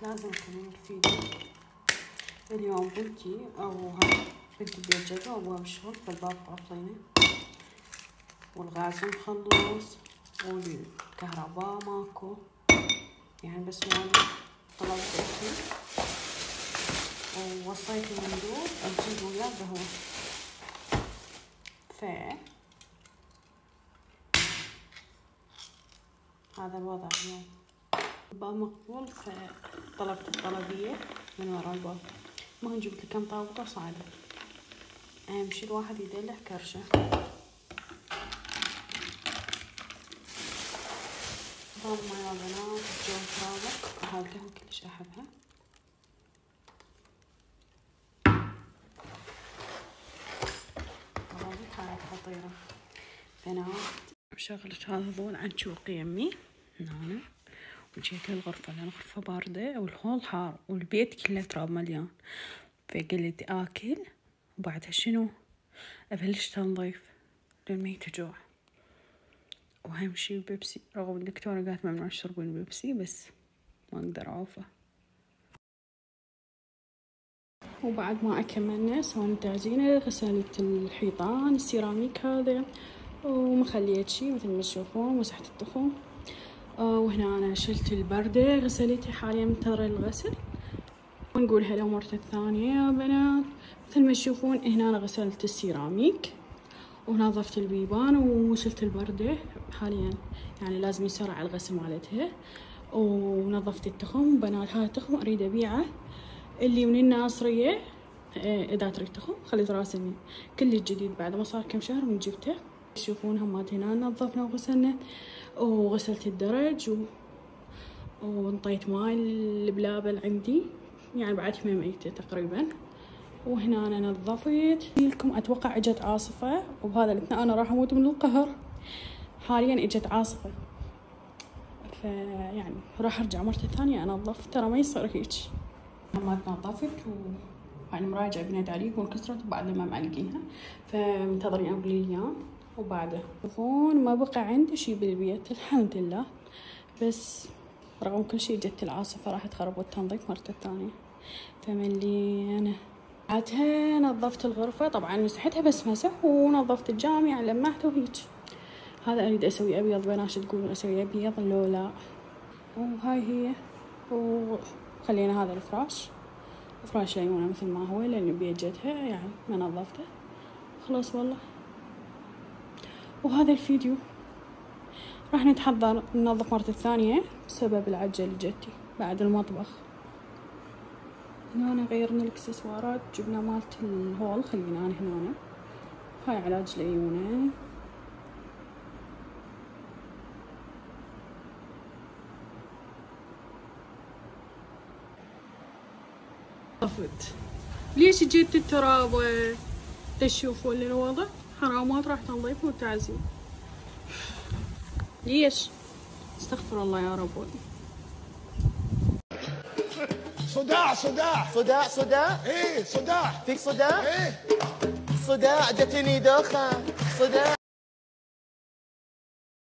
لازم أكمل الفيديو. اليوم بنتي بنتي ببيت جدة وأبوها بالشغل، فالباب قافلينه والغاز مخلص والكهرباء ماكو، يعني بس وانا طلبت أكل ووصيت المندوب أجيب وياه قهوة. هذا الوضع اليوم. الباب مقفول فطلبت الطلبية من وراء الباب. المهم جبت لي كم طاولة صعدة، أهم شي الواحد يدلع كرشة. ضامة يا بنات الجو ترابط، وهاي القهوة كلش أحبها. هاي خطيرة بنات. شغلت هذا ضوء العنشوق يمي هنا، وجيت للغرفة لأن الغرفة باردة والهول حار والبيت كله تراب مليان. فقلت آكل وبعدها شنو أبلش تنظيف لأن ميتة جوع. وأهم شي بيبسي، رغم الدكتورة قالت ممنوع تشربين بيبسي بس ما أقدر أعوفه. وبعد ما أكملنا سوينا تعزينة، غسلت الحيطان السيراميك هذا ومخليت شي مثل ما تشوفون، مسحت التخوم. وهنا أنا شلت البردة غسلتها، حاليا منتظرة الغسل. ونقول هلا مرة الثانية يا بنات. مثل ما تشوفون هنا أنا غسلت السيراميك ونظفت البيبان وشلت البردة حاليا، يعني لازم يسرع الغسل مالتها. ونظفت التخم بنات، هذا التخم أريد أبيعه، اللي من الناصرية. إذا تريد تخم خليت راسي كل الجديد بعد ما صار كم شهر من جبته. تشوفون همات هنا نظفنا وغسلنا، وغسلت الدرج ونطيت ماي البلابل عندي، يعني بعد ما ميتة تقريبا. وهنا أنا نظفت لكم. أتوقع إجت عاصفة وبهذا الاثناء أنا راح أموت من القهر. حاليا إجت عاصفة، فيعني راح أرجع مرة ثانية أنظف، ترى ما يصير هيك. ما نظفت يعني مراجعة بنيت عليكم وكسرت وبعد ما معلقينها، فمنتظرين أقول اليوم. وبعده تشوفون ما بقى عندي شي بالبيت الحمد لله، بس رغم كل شي جت العاصفة راح تخرب التنظيف مرة ثانية. فمليانة. بعدها نظفت الغرفة، طبعا مسحتها بس مسح، ونظفت الجامع لمعته وهيك. هذا أريد أسوي أبيض بنات، تقولون أسوي أبيض لو لا. وهاي هي. وخلينا هذا الفراش ليمونة مثل ما هو لأن بيجتها يعني ما نظفته خلاص والله. وهذا الفيديو راح نتحضر ننظف مرة ثانية بسبب العجة اللي جتي بعد المطبخ. هنا غيرنا الاكسسوارات، جبنا مالت الهول خلينا هنا. هاي علاج العيونين. طفت. ليش جيت الترابة؟ تشوفون الوضع حرامات راح تنظيف وتعزيم. ليش؟ استغفر الله يا رب. صداع ايه فيك صداع؟ ايه صداع جتني دوخة صداع.